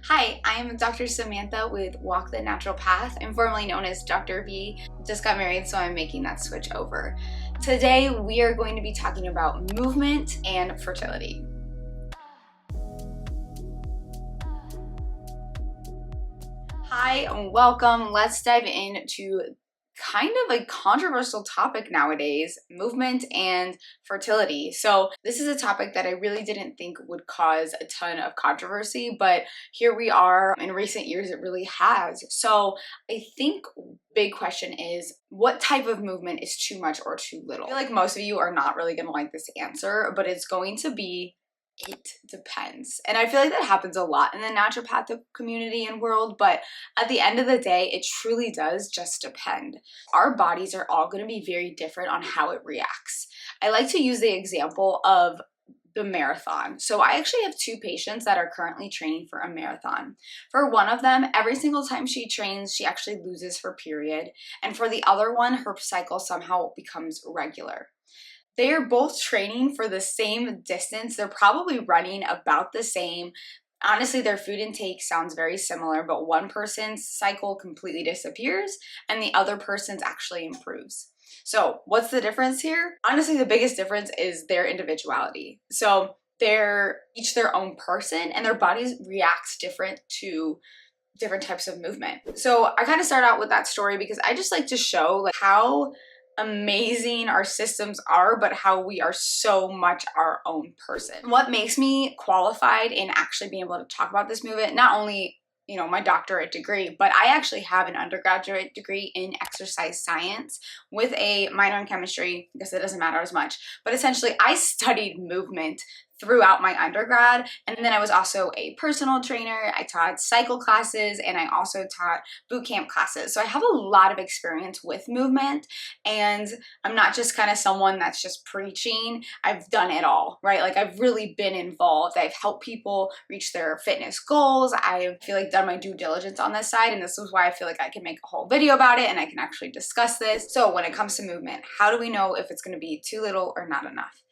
Hi, I'm Dr. Samantha with Walk the Natural Path. I'm formerly known as Dr. V. Just got married, so I'm making that switch over. Today, we are going to be talking about movement and fertility. Hi, and welcome. Let's dive into kind of a controversial topic nowadays, movement and fertility. So this is a topic that I really didn't think would cause a ton of controversy, but here we are. In recent years, it really has. So I think big question is, what type of movement is too much or too little? I feel like most of you are not really going to like this answer, but it's going to be it depends. And I feel like that happens a lot in the naturopathic community and world, but at the end of the day, it truly does just depend. Our bodies are all going to be very different on how it reacts. I like to use the example of the marathon. So I actually have two patients that are currently training for a marathon. For one of them, every single time she trains, she actually loses her period. And for the other one, her cycle somehow becomes regular. They are both training for the same distance. They're probably running about the same. Honestly, their food intake sounds very similar, but one person's cycle completely disappears and the other person's actually improves. So what's the difference here? Honestly, the biggest difference is their individuality. So they're each their own person and their bodies react different to different types of movement. So I kind of start out with that story because I just like to show like how amazing our systems are, but how we are so much our own person. What makes me qualified in actually being able to talk about this movement, not only my doctorate degree, but I actually have an undergraduate degree in exercise science with a minor in chemistry because it doesn't matter as much. But essentially, I studied movement throughout my undergrad. And then I was also a personal trainer. I taught cycle classes and I also taught boot camp classes. So I have a lot of experience with movement and I'm not just kind of someone that's just preaching. I've done it all, right? Like I've really been involved. I've helped people reach their fitness goals. I feel like done my due diligence on this side. And this is why I feel like I can make a whole video about it and I can actually discuss this. So when it comes to movement, how do we know if it's going to be too little or not enough?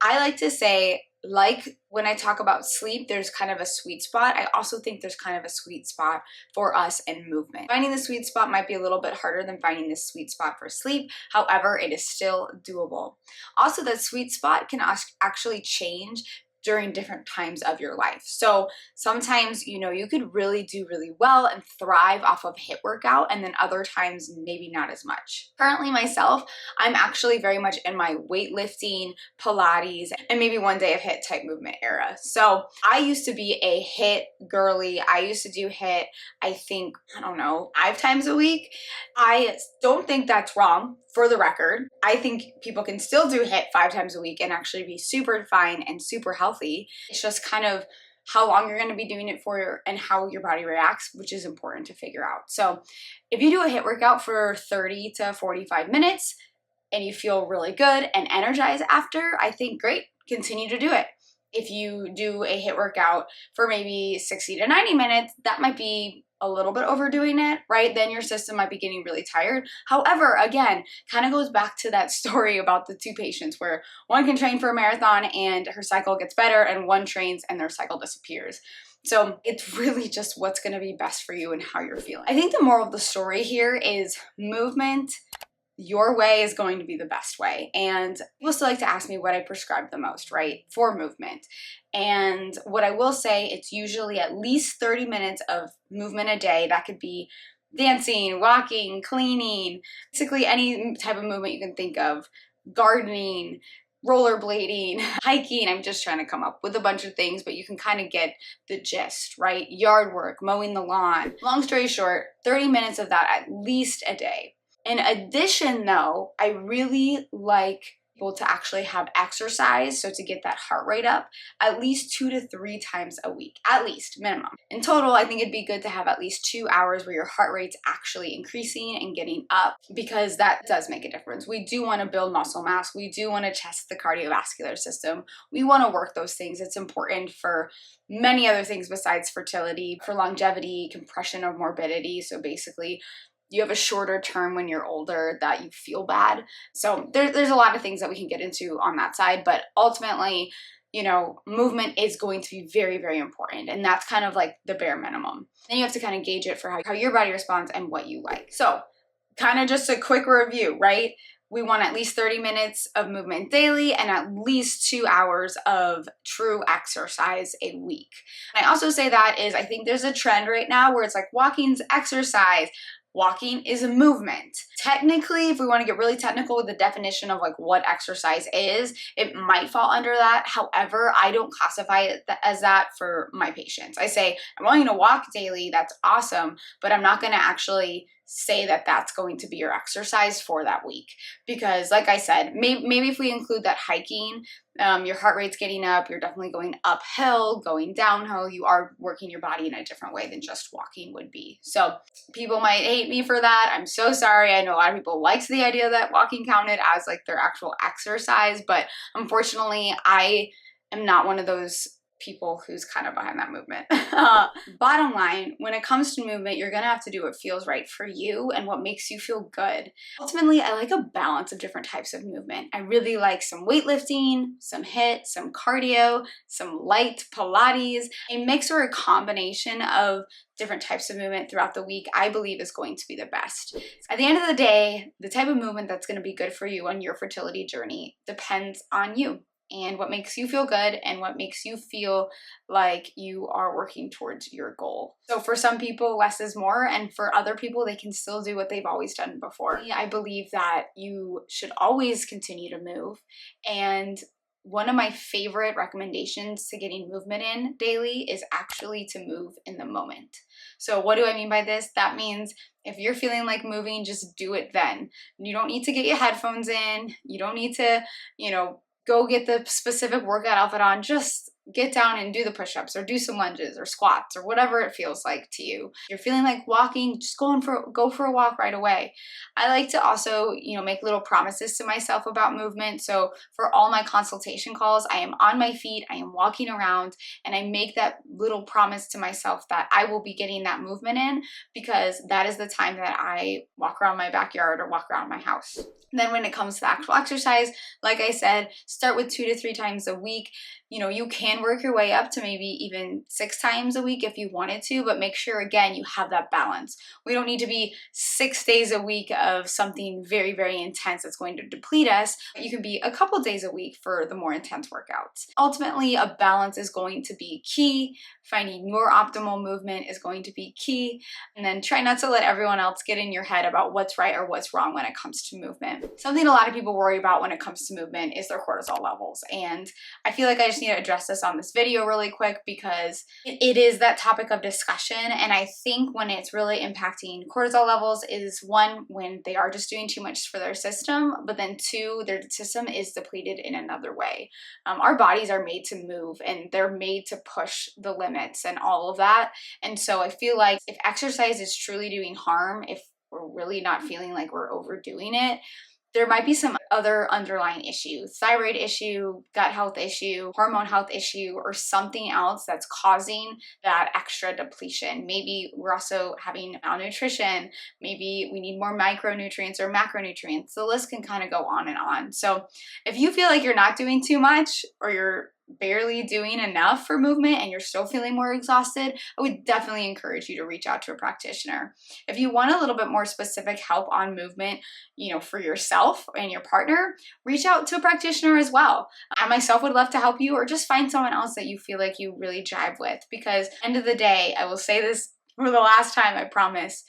I like to say, like when I talk about sleep, there's kind of a sweet spot. I also think there's kind of a sweet spot for us in movement. Finding the sweet spot might be a little bit harder than finding the sweet spot for sleep. However, it is still doable. Also, that sweet spot can actually change during different times of your life. So sometimes, you could really do really well and thrive off of HIIT workout, and then other times maybe not as much. Currently myself, I'm actually very much in my weightlifting, Pilates, and maybe one day of HIIT type movement era. So I used to be a HIIT girly. I used to do HIIT, I think, 5 times a week. I don't think that's wrong. For the record, I think people can still do HIIT 5 times a week and actually be super fine and super healthy. It's just kind of how long you're going to be doing it for and how your body reacts, which is important to figure out. So if you do a HIIT workout for 30 to 45 minutes and you feel really good and energized after, I think great, continue to do it. If you do a HIIT workout for maybe 60 to 90 minutes, that might be a little bit overdoing it, right? Then your system might be getting really tired. However, again, kind of goes back to that story about the two patients where one can train for a marathon and her cycle gets better and one trains and their cycle disappears. So it's really just what's going to be best for you and how you're feeling. I think the moral of the story here is movement. Your way is going to be the best way. And people still like to ask me what I prescribe the most, right? For movement. And what I will say, it's usually at least 30 minutes of movement a day. That could be dancing, walking, cleaning, basically any type of movement you can think of, gardening, rollerblading, hiking. I'm just trying to come up with a bunch of things, but you can kind of get the gist, right? Yard work, mowing the lawn. Long story short, 30 minutes of that at least a day. In addition, though, I really like people to actually have exercise, so to get that heart rate up, at least 2 to 3 times a week, at least, minimum. In total, I think it'd be good to have at least 2 hours where your heart rate's actually increasing and getting up, because that does make a difference. We do want to build muscle mass. We do want to test the cardiovascular system. We want to work those things. It's important for many other things besides fertility, for longevity, compression of morbidity, so basically you have a shorter term when you're older that you feel bad. So there's a lot of things that we can get into on that side, but ultimately you know, movement is going to be very, very important. And that's kind of like the bare minimum. Then you have to kind of gauge it for how your body responds and what you like. So kind of just a quick review, right? We want at least 30 minutes of movement daily and at least 2 hours of true exercise a week. And I also say that is, I think there's a trend right now where it's like walking's exercise. Walking is a movement. Technically, if we want to get really technical with the definition of like what exercise is, it might fall under that. However, I don't classify it as that for my patients. I say, I'm willing to walk daily, that's awesome, but I'm not going to actually say that that's going to be your exercise for that week. Because like I said, maybe if we include that hiking, your heart rate's getting up, you're definitely going uphill, going downhill, you are working your body in a different way than just walking would be. So people might hate me for that. I'm so sorry. I know a lot of people liked the idea that walking counted as like their actual exercise, but unfortunately I am not one of those people who's kind of behind that movement. Bottom line, when it comes to movement, you're gonna have to do what feels right for you and what makes you feel good. Ultimately, I like a balance of different types of movement. I really like some weightlifting, some HIIT, some cardio, some light Pilates. A mix or a combination of different types of movement throughout the week, I believe, is going to be the best. At the end of the day, the type of movement that's going to be good for you on your fertility journey depends on you and what makes you feel good and what makes you feel like you are working towards your goal. So for some people, less is more, and for other people, they can still do what they've always done before. I believe that you should always continue to move, and one of my favorite recommendations to getting movement in daily is actually to move in the moment. So what do I mean by this? That means if you're feeling like moving, just do it then. You don't need to get your headphones in. You don't need to, go get the specific workout outfit on. Just get down and do the push-ups or do some lunges or squats or whatever it feels like to you. If you're feeling like walking, just go for a walk right away. I like to also, make little promises to myself about movement. So for all my consultation calls, I am on my feet, I am walking around, and I make that little promise to myself that I will be getting that movement in, because that is the time that I walk around my backyard or walk around my house. And then when it comes to actual exercise, like I said, start with 2 to 3 times a week. You can work your way up to maybe even 6 times a week if you wanted to, but make sure, again, you have that balance. We don't need to be 6 days a week of something very, very intense that's going to deplete us. You can be a couple days a week for the more intense workouts. Ultimately, a balance is going to be key. Finding your optimal movement is going to be key. And then try not to let everyone else get in your head about what's right or what's wrong when it comes to movement. Something a lot of people worry about when it comes to movement is their cortisol levels. And I feel like I just need to address this on this video really quick, because it is that topic of discussion. And I think when it's really impacting cortisol levels is, one, when they are just doing too much for their system, but then 2, their system is depleted in another way. Our bodies are made to move, and they're made to push the limits and all of that. And so I feel like if exercise is truly doing harm, if we're really not feeling like we're overdoing it, there might be some other underlying issue, thyroid issue, gut health issue, hormone health issue, or something else that's causing that extra depletion. Maybe we're also having malnutrition. Maybe we need more micronutrients or macronutrients. The list can kind of go on and on. So if you feel like you're not doing too much, or you're barely doing enough for movement and you're still feeling more exhausted, I would definitely encourage you to reach out to a practitioner. If you want a little bit more specific help on movement, for yourself and your partner, reach out to a practitioner as well. I myself would love to help you, or just find someone else that you feel like you really jive with, because at the end of the day, I will say this for the last time, I promise,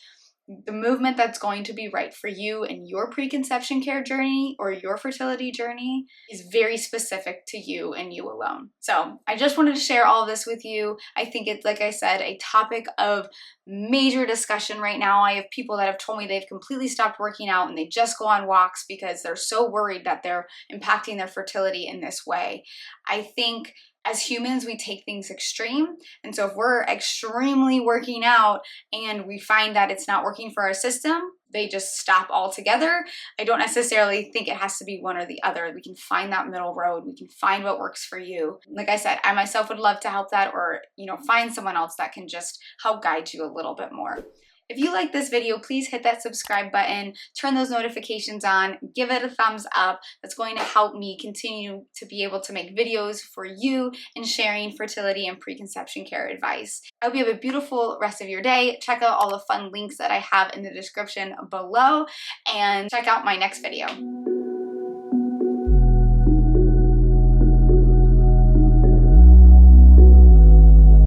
the movement that's going to be right for you and your preconception care journey or your fertility journey is very specific to you and you alone. So I just wanted to share all of this with you. I think it's, like I said, a topic of major discussion right now. I have people that have told me they've completely stopped working out and they just go on walks because they're so worried that they're impacting their fertility in this way. I think as humans, we take things extreme. And so if we're extremely working out and we find that it's not working for our system, they just stop altogether. I don't necessarily think it has to be one or the other. We can find that middle road. We can find what works for you. Like I said, I myself would love to help that, or, find someone else that can just help guide you a little bit more. If you like this video, please hit that subscribe button, turn those notifications on, give it a thumbs up. That's going to help me continue to be able to make videos for you and sharing fertility and preconception care advice. I hope you have a beautiful rest of your day. Check out all the fun links that I have in the description below and check out my next video.